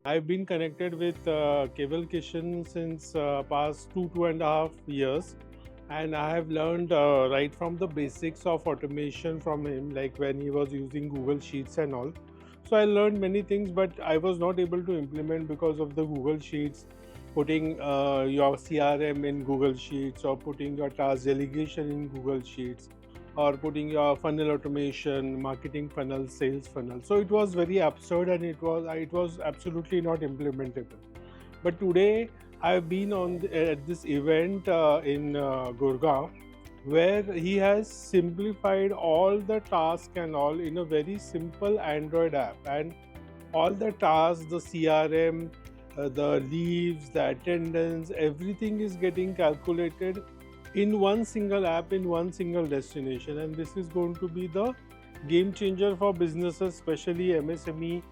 I've been connected with Kewal Kishan since past 2.5 years, and I have learned right from the basics of automation from him, like when he was using Google Sheets and all. So I learned many things, but I was not able to implement because of the Google Sheets, putting your CRM in Google Sheets or putting your task delegation in Google Sheets or putting your funnel automation, marketing funnel, sales funnel. So it was very absurd and it was absolutely not implementable. But today I've been at this event in Gurugram, where he has simplified all the tasks and all in a very simple Android app, and all the tasks, the CRM, the leaves, the attendance, everything is getting calculated in one single app, in one single destination. And this is going to be the game changer for businesses, especially MSME.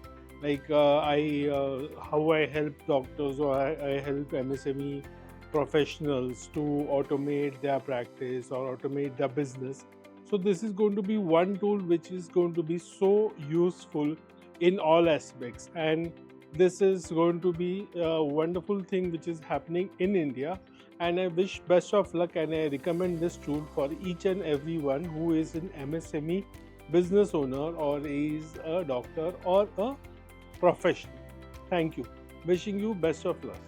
Like how I help doctors, or I help MSME professionals to automate their practice or automate their business. So this is going to be one tool which is going to be so useful in all aspects, and this is going to be a wonderful thing which is happening in India. And I wish best of luck, and I recommend this tool for each and everyone who is an MSME business owner or is a doctor or a professional. Thank you. Wishing you best of luck.